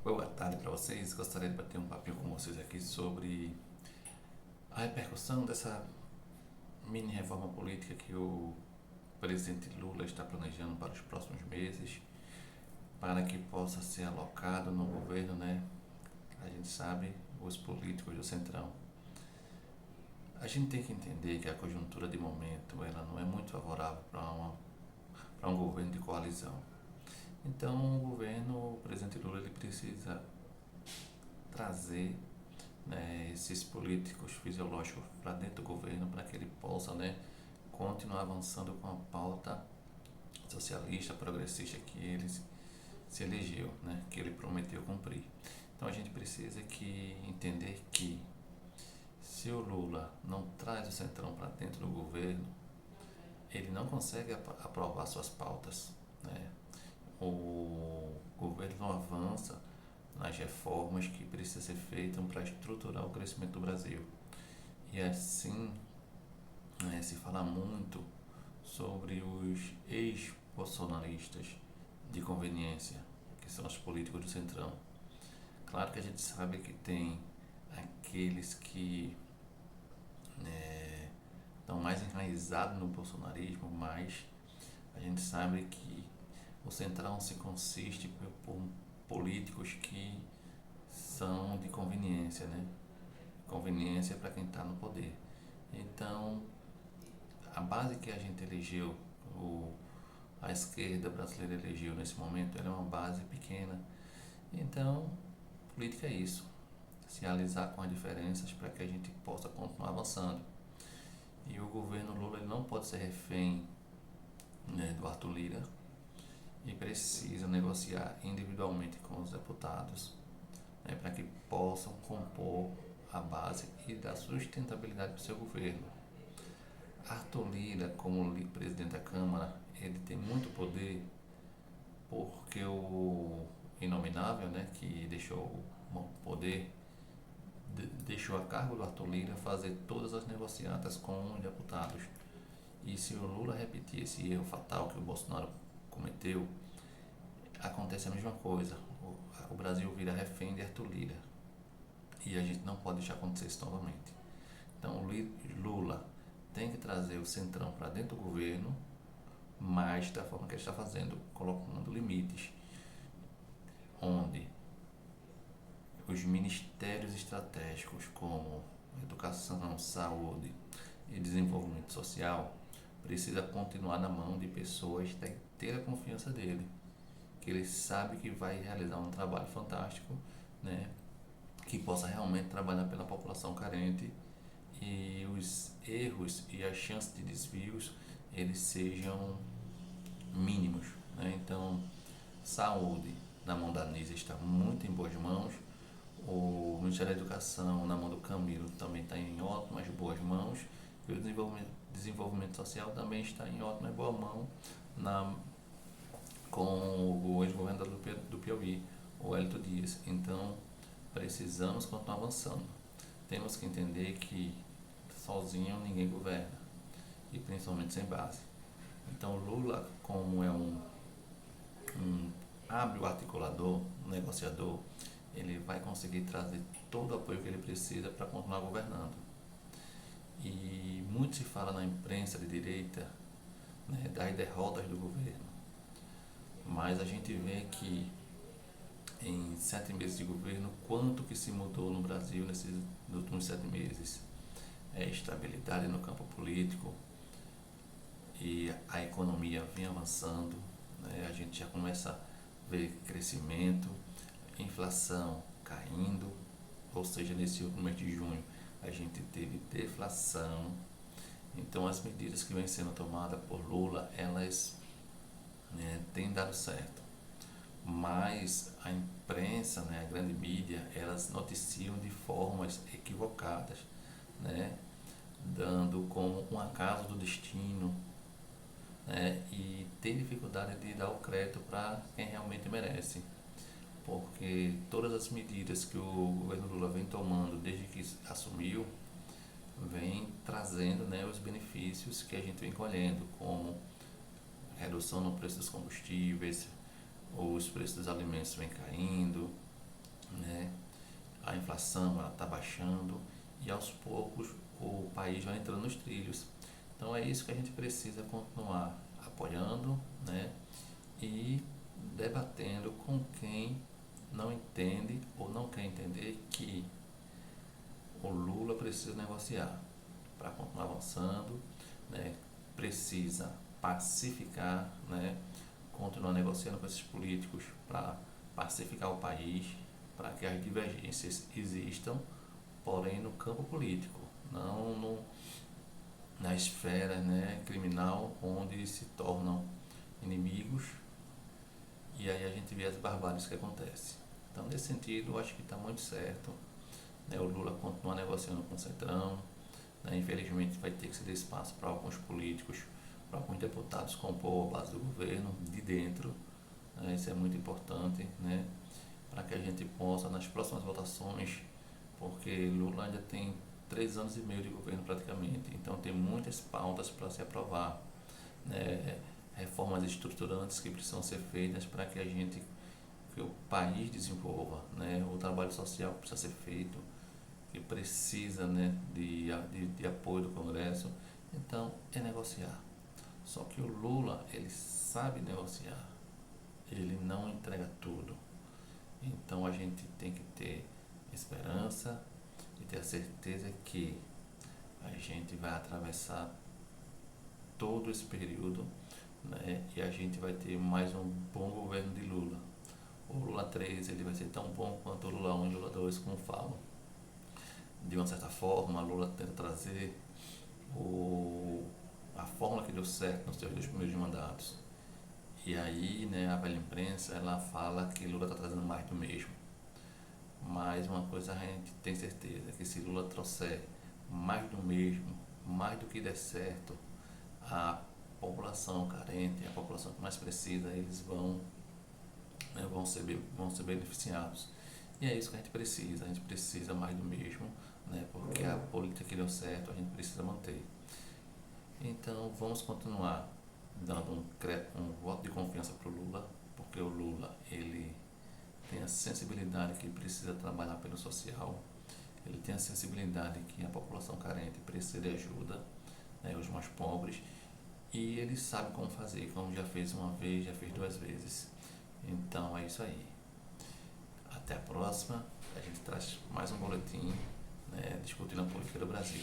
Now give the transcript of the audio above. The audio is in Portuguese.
Boa tarde para vocês. Gostaria de bater um papinho com vocês aqui sobre a repercussão dessa mini reforma política que o presidente Lula está planejando para os próximos meses, para que possa ser alocado no governo, né? A gente sabe, os políticos do Centrão. A gente tem que entender que a conjuntura de momento ela não é muito favorável para um governo de coalizão. Então, o presidente Lula, ele precisa trazer, né, esses políticos fisiológicos para dentro do governo para que ele possa, né, continuar avançando com a pauta socialista, progressista que ele se elegeu, né, que ele prometeu cumprir. Então a gente precisa entender que se o Lula não traz o Centrão para dentro do governo, ele não consegue aprovar suas pautas, né? O governo não avança nas reformas que precisam ser feitas para estruturar o crescimento do Brasil. E assim, né, se fala muito sobre os ex-bolsonaristas de conveniência, que são os políticos do Centrão. Claro que a gente sabe que tem aqueles que, né, estão mais enraizados no bolsonarismo, mas a gente sabe que o Centrão se consiste por políticos que são de conveniência, né? Conveniência para quem está no poder. Então, a base que a gente elegeu, o, a esquerda brasileira elegeu nesse momento, era uma base pequena. Então, política é isso, se alisar com as diferenças para que a gente possa continuar avançando. E o governo Lula ele não pode ser refém, né, do Arthur Lira e precisa negociar individualmente com os deputados, né, para que possam compor a base e dar sustentabilidade para o seu governo. Arthur Lira, como presidente da Câmara, ele tem muito poder porque o inominável, né, que deixou o poder, deixou a cargo do Arthur Lira fazer todas as negociatas com os deputados. E se o Lula repetir esse erro fatal que o Bolsonaro cometeu, acontece a mesma coisa. O Brasil vira refém de Arthur Lira. E a gente não pode deixar acontecer isso novamente. Então o Lula tem que trazer o Centrão para dentro do governo, mas da forma que ele está fazendo, colocando limites, onde os ministérios estratégicos como educação, saúde e desenvolvimento social precisa continuar na mão de pessoas da inteira confiança dele, que ele sabe que vai realizar um trabalho fantástico, né, que possa realmente trabalhar pela população carente e os erros e as chances de desvios eles sejam mínimos, né? Então, saúde na mão da Anísia está muito em boas mãos. O Ministério da Educação na mão do Camilo também está em ótimas boas mãos. E o desenvolvimento social também está em ótima boa mão na, com o ex-governador do Piauí, o Hélito Dias. Então, precisamos continuar avançando. Temos que entender que sozinho ninguém governa, e principalmente sem base. Então, Lula, como é um hábil articulador, um negociador, ele vai conseguir trazer todo o apoio que ele precisa para continuar governando. E muito se fala na imprensa de direita, né, das derrotas do governo, mas a gente vê que em 7 meses de governo, quanto que se mudou no Brasil nesses últimos 7 meses? Estabilidade no campo político e a economia vem avançando, né? A gente já começa a ver crescimento, inflação caindo, ou seja, nesse último mês de junho a gente teve deflação. Então as medidas que vêm sendo tomadas por Lula, elas, né, têm dado certo. Mas a imprensa, né, a grande mídia, elas noticiam de formas equivocadas, né, dando como um acaso do destino, né, e tem dificuldade de dar o crédito para quem realmente merece, porque todas as medidas que o governo Lula vem tomando desde que assumiu, vem trazendo, né, os benefícios que a gente vem colhendo, como redução no preço dos combustíveis, os preços dos alimentos vêm caindo, né? A inflação ela está baixando e aos poucos o país vai entrando nos trilhos. Então é isso que a gente precisa continuar apoiando, né? E debatendo com quem não entende ou não quer entender que o Lula precisa negociar para continuar avançando, né? Precisa pacificar, né? Continuar negociando com esses políticos para pacificar o país, para que as divergências existam, porém no campo político, não na esfera, né, criminal, onde se tornam inimigos e aí a gente vê as barbáries que acontecem. Então, nesse sentido, eu acho que está muito certo, né? O Lula continua negociando com o Centrão, né? Infelizmente vai ter que se dar espaço para alguns políticos, para alguns deputados compor a base do governo de dentro, né? Isso é muito importante, né? Para que a gente possa, nas próximas votações, porque Lula ainda tem 3 anos e meio de governo praticamente, então tem muitas pautas para se aprovar, né? Reformas estruturantes que precisam ser feitas para que que o país desenvolva, né? O trabalho social que precisa ser feito, que precisa, né, de apoio do Congresso. Então, é negociar. Só que o Lula, ele sabe negociar, ele não entrega tudo. Então, a gente tem que ter esperança e ter a certeza que a gente vai atravessar todo esse período, né, e a gente vai ter mais um bom governo de Lula. O Lula 3 ele vai ser tão bom quanto o Lula 1 e o Lula 2, como falam. De uma certa forma, Lula tenta trazer a fórmula que deu certo nos seus 2 primeiros mandatos. E aí, né, a velha imprensa ela fala que Lula está trazendo mais do mesmo. Mas uma coisa a gente tem certeza, que se Lula trouxer mais do mesmo, mais do que der certo, a população carente, a população que mais precisa, eles né, vão ser beneficiados. E é isso que a gente precisa mais do mesmo, né, porque a política que deu certo a gente precisa manter. Então vamos continuar dando um voto de confiança para o Lula, porque o Lula ele tem a sensibilidade que precisa trabalhar pelo social, ele tem a sensibilidade que a população carente precisa de ajuda, né, os mais pobres, e ele sabe como fazer, como já fez uma vez, já fez 2 vezes. Então é isso aí. Até a próxima. A gente traz mais um boletim, né, discutindo a política do Brasil.